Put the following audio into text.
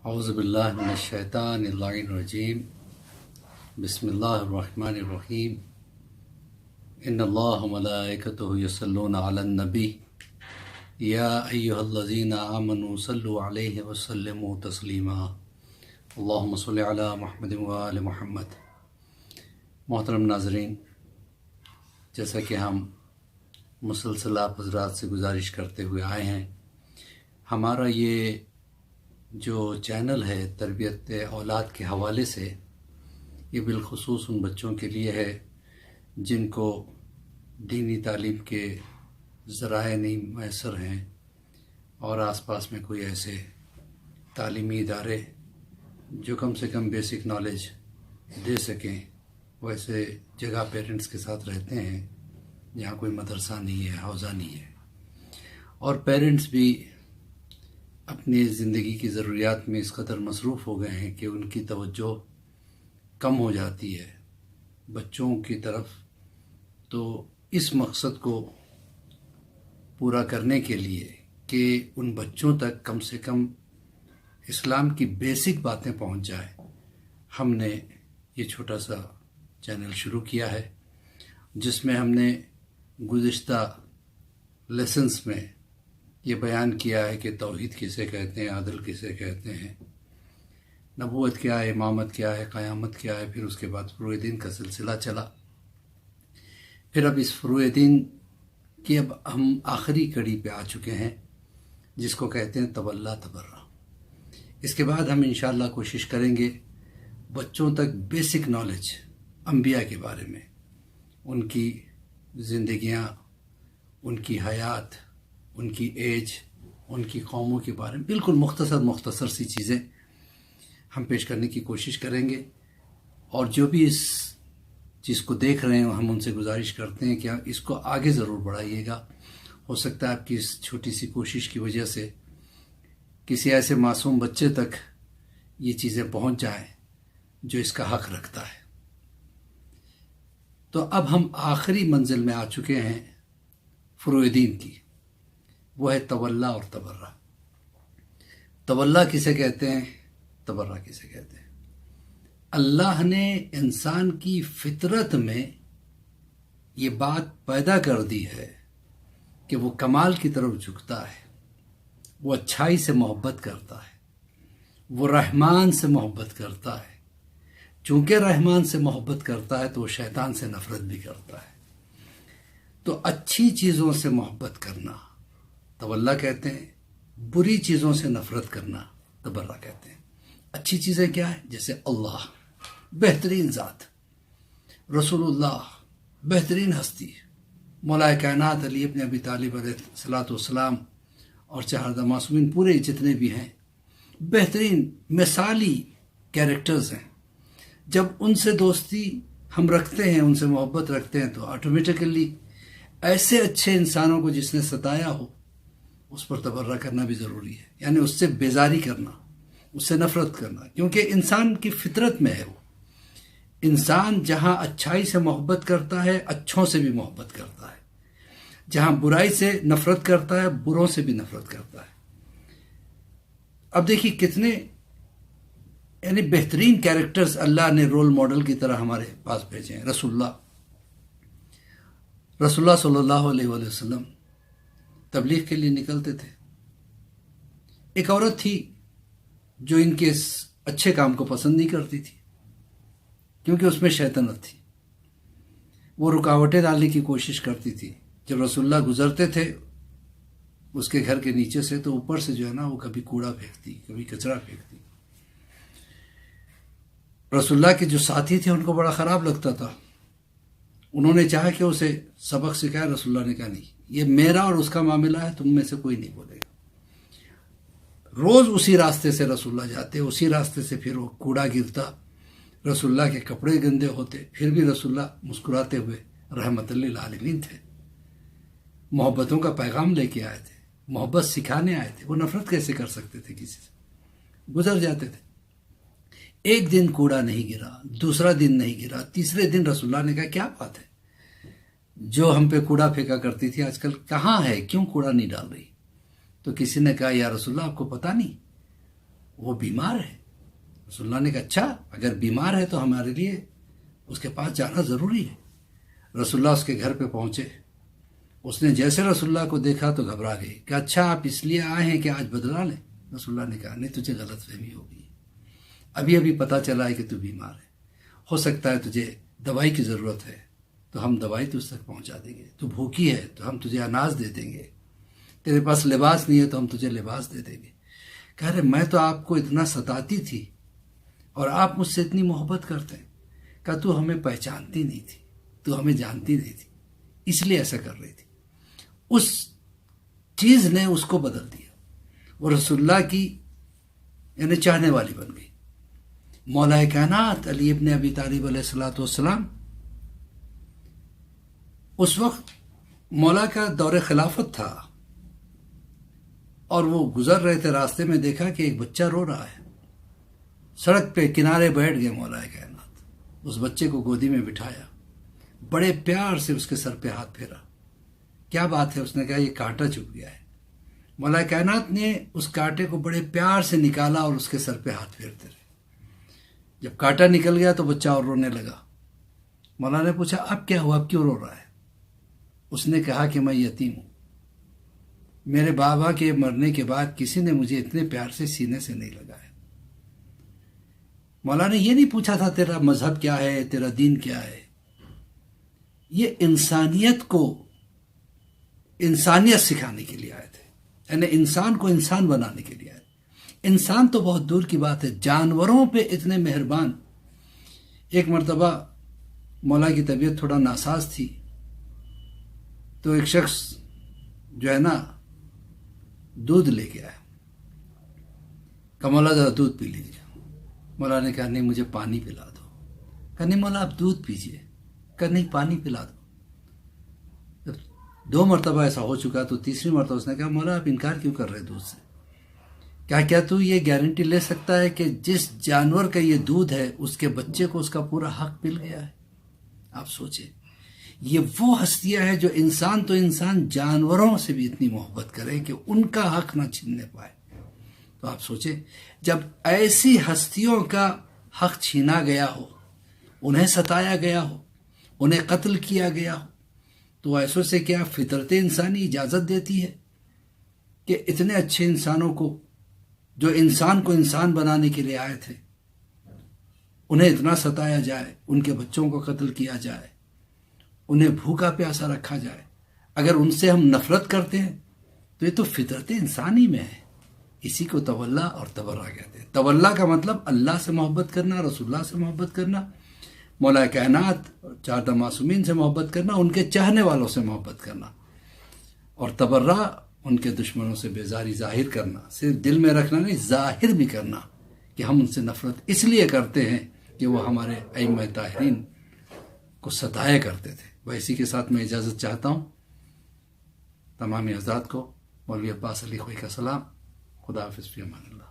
اعوذ باللہ من الشیطان اللعین الرجیم بسم اللہ الرحمن الرحیم ان اللہ وملائکتہ یصلون علی النبی یا ایہا الذین آمنوا صلوا علیہ وسلموا تسلیما اللہم صل علی محمد وآل محمد۔ محترم ناظرین، جیسا کہ ہم مسلسل آپ حضرات سے گزارش کرتے ہوئے آئے ہیں، ہمارا یہ جو چینل ہے تربیت اولاد کے حوالے سے، یہ بالخصوص ان بچوں کے لیے ہے جن کو دینی تعلیم کے ذرائع نہیں میسر ہیں اور آس پاس میں کوئی ایسے تعلیمی ادارے جو کم سے کم بیسک نالج دے سکیں، ویسے جگہ پیرنٹس کے ساتھ رہتے ہیں جہاں کوئی مدرسہ نہیں ہے، حوزہ نہیں ہے، اور پیرنٹس بھی اپنی زندگی کی ضروریات میں اس قدر مصروف ہو گئے ہیں کہ ان کی توجہ کم ہو جاتی ہے بچوں کی طرف۔ تو اس مقصد کو پورا کرنے کے لیے کہ ان بچوں تک کم سے کم اسلام کی بیسک باتیں پہنچ جائیں، ہم نے یہ چھوٹا سا چینل شروع کیا ہے جس میں ہم نے گزشتہ لیسنز میں یہ بیان کیا ہے کہ توحید کسے کہتے ہیں، عدل کسے کہتے ہیں، نبوت کیا ہے، امامت کیا ہے، قیامت کیا ہے، پھر اس کے بعد فروع دین کا سلسلہ چلا۔ پھر اب اس فروع دین کی اب ہم آخری کڑی پہ آ چکے ہیں جس کو کہتے ہیں تولا تبرہ۔ اس کے بعد ہم انشاءاللہ کوشش کریں گے بچوں تک بیسک نالج انبیاء کے بارے میں، ان کی زندگیاں، ان کی حیات، ان کی ایج، ان کی قوموں کے بارے میں بالکل مختصر سی چیزیں ہم پیش کرنے کی کوشش کریں گے۔ اور جو بھی اس چیز کو دیکھ رہے ہیں ہم ان سے گزارش کرتے ہیں کہ اس کو آگے ضرور بڑھائیے گا۔ ہو سکتا ہے آپ کی اس چھوٹی سی کوشش کی وجہ سے کسی ایسے معصوم بچے تک یہ چیزیں پہنچ جائیں جو اس کا حق رکھتا ہے۔ تو اب ہم آخری منزل میں آ چکے ہیں فروع دین کی، وہ ہے تولا اور تبرہ۔ تولا کسے کہتے ہیں، تبرہ کسے کہتے ہیں؟ اللہ نے انسان کی فطرت میں یہ بات پیدا کر دی ہے کہ وہ کمال کی طرف جھکتا ہے، وہ اچھائی سے محبت کرتا ہے، وہ رحمان سے محبت کرتا ہے۔ چونکہ رحمان سے محبت کرتا ہے تو وہ شیطان سے نفرت بھی کرتا ہے۔ تو اچھی چیزوں سے محبت کرنا تولا کہتے ہیں، بری چیزوں سے نفرت کرنا تبرہ کہتے ہیں۔ اچھی چیزیں کیا ہیں؟ جیسے اللہ، بہترین ذات، رسول اللہ، بہترین ہستی، مولا کائنات علی ابن ابی طالب علیہ الصلوۃ والسلام، اور چہاردہ معصومین پورے جتنے بھی ہیں، بہترین مثالی کیریکٹرز ہیں۔ جب ان سے دوستی ہم رکھتے ہیں، ان سے محبت رکھتے ہیں، تو آٹومیٹیکلی ایسے اچھے انسانوں کو جس نے ستایا ہو اس پر تبرہ کرنا بھی ضروری ہے، یعنی اس سے بیزاری کرنا، اس سے نفرت کرنا، کیونکہ انسان کی فطرت میں ہے۔ وہ انسان جہاں اچھائی سے محبت کرتا ہے، اچھوں سے بھی محبت کرتا ہے، جہاں برائی سے نفرت کرتا ہے، بروں سے بھی نفرت کرتا ہے۔ اب دیکھیے کتنے یعنی بہترین کیریکٹرز اللہ نے رول ماڈل کی طرح ہمارے پاس بھیجے ہیں۔ رسول اللہ صلی اللہ علیہ وآلہ وسلم تبلیغ کے لیے نکلتے تھے۔ ایک عورت تھی جو ان کے اس اچھے کام کو پسند نہیں کرتی تھی کیونکہ اس میں شیطنت تھی۔ وہ رکاوٹیں ڈالنے کی کوشش کرتی تھی۔ جب رسول اللہ گزرتے تھے اس کے گھر کے نیچے سے تو اوپر سے جو ہے نا وہ کبھی کوڑا پھینکتی، کبھی کچرا پھینکتی۔ رسول اللہ کے جو ساتھی تھے ان کو بڑا خراب لگتا تھا۔ انہوں نے چاہا کہ اسے سبق سکھایا، رسول اللہ نے کہا نہیں، یہ میرا اور اس کا معاملہ ہے، تم میں سے کوئی نہیں بولے گا۔ روز اسی راستے سے رسول اللہ جاتے، اسی راستے سے پھر وہ کوڑا گرتا، رسول اللہ کے کپڑے گندے ہوتے، پھر بھی رسول اللہ مسکراتے ہوئے رحمت للعالمین تھے، محبتوں کا پیغام لے کے آئے تھے، محبت سکھانے آئے تھے۔ وہ نفرت کیسے کر سکتے تھے کسی سے؟ گزر جاتے تھے۔ ایک دن کوڑا نہیں گرا، دوسرا دن نہیں گرا، تیسرے دن رسول اللہ نے کہا کیا بات ہے، جو ہم پہ کوڑا پھینکا کرتی تھی آج کل کہاں ہے، کیوں کوڑا نہیں ڈال رہی؟ تو کسی نے کہا یا رسول اللہ آپ کو پتہ نہیں، وہ بیمار ہے۔ رسول اللہ نے کہا اچھا اگر بیمار ہے تو ہمارے لیے اس کے پاس جانا ضروری ہے۔ رسول اللہ اس کے گھر پہ پہنچے، اس نے جیسے رسول اللہ کو دیکھا تو گھبرا گئی کہ اچھا آپ اس لیے آئے ہیں کہ آج بدلا لیں؟ رسول اللہ نے کہا نہیں، تجھے غلط فہمی ہوگی، ابھی پتہ چلا ہے کہ تو بیمار ہے، ہو سکتا ہے تجھے دوائی کی ضرورت ہے تو ہم دوائی تجھ تک پہنچا دیں گے، تو بھوکی ہے تو ہم تجھے اناج دے دیں گے، تیرے پاس لباس نہیں ہے تو ہم تجھے لباس دے دیں گے۔ کہہ رہے میں تو آپ کو اتنا ستاتی تھی اور آپ مجھ سے اتنی محبت کرتے ہیں، کہا تو ہمیں پہچانتی نہیں تھی، تو ہمیں جانتی نہیں تھی، اس لیے ایسا کر رہی تھی۔ اس چیز نے اس کو بدل دیا، وہ رسول اللہ کی یعنی چاہنے والی بن گئی۔ مولا کائنات علی ابن ابی طالب علیہ السلام اس وقت مولا کا دور خلافت تھا اور وہ گزر رہے تھے، راستے میں دیکھا کہ ایک بچہ رو رہا ہے، سڑک پہ کنارے بیٹھ گئے مولا کائنات، اس بچے کو گودی میں بٹھایا، بڑے پیار سے اس کے سر پہ ہاتھ پھیرا۔ کیا بات ہے؟ اس نے کہا یہ کانٹا چبھ گیا ہے۔ مولا کائنات نے اس کانٹے کو بڑے پیار سے نکالا اور اس کے سر پہ ہاتھ پھیرتے رہے۔ جب کانٹا نکل گیا تو بچہ اور رونے لگا۔ مولا نے پوچھا اب کیا ہوا، اب کیوں رو رہا ہے؟ اس نے کہا کہ میں یتیم ہوں، میرے بابا کے مرنے کے بعد کسی نے مجھے اتنے پیار سے سینے سے نہیں لگایا۔ مولا نے یہ نہیں پوچھا تھا تیرا مذہب کیا ہے، تیرا دین کیا ہے، یہ انسانیت کو انسانیت سکھانے کے لیے آئے تھے، یعنی انسان کو انسان بنانے کے لیے آئے تھے۔ انسان تو بہت دور کی بات ہے، جانوروں پہ اتنے مہربان۔ ایک مرتبہ مولا کی طبیعت تھوڑا ناساز تھی تو ایک شخص جو ہے نا دودھ لے کے آیا، کہ مولا ذرا دودھ پی لیجیے۔ مولا نے کہا نہیں مجھے پانی پلا دو۔ کہا نہیں مولا آپ دودھ پیجیے۔ کہا نہیں پانی پلا دو۔ جب 2 مرتبہ ایسا ہو چکا تو تیسری مرتبہ اس نے کہا مولا آپ انکار کیوں کر رہے دودھ سے؟ کیا تو یہ گارنٹی لے سکتا ہے کہ جس جانور کا یہ دودھ ہے اس کے بچے کو اس کا پورا حق مل گیا ہے؟ آپ سوچیں، یہ وہ ہستیاں ہیں جو انسان تو انسان جانوروں سے بھی اتنی محبت کریں کہ ان کا حق نہ چھیننے پائے۔ تو آپ سوچیں جب ایسی ہستیوں کا حق چھینا گیا ہو، انہیں ستایا گیا ہو، انہیں قتل کیا گیا ہو، تو ایسوں سے کیا فطرت انسانی اجازت دیتی ہے کہ اتنے اچھے انسانوں کو جو انسان کو انسان بنانے کے لیے آئے تھے انہیں اتنا ستایا جائے، ان کے بچوں کو قتل کیا جائے، انہیں بھوکا پیاسا رکھا جائے؟ اگر ان سے ہم نفرت کرتے ہیں تو یہ تو فطرت انسانی میں ہے۔ اسی کو تولا اور تبرہ کہتے ہیں۔ تولا کا مطلب اللہ سے محبت کرنا، رسول اللہ سے محبت کرنا، مولا کائنات اور 4 معصومین سے محبت کرنا، ان کے چاہنے والوں سے محبت کرنا، اور تبرہ ان کے دشمنوں سے بیزاری ظاہر کرنا، صرف دل میں رکھنا نہیں ظاہر بھی کرنا کہ ہم ان سے نفرت اس لیے کرتے ہیں کہ وہ ہمارے ائمہ طاہرین کو ستایا کرتے تھے۔ وہ اسی کے ساتھ میں اجازت چاہتا ہوں تمام حضرات کو۔ مولوی عباس علی خوئی کا سلام۔ خدا حافظ، فی امان اللہ۔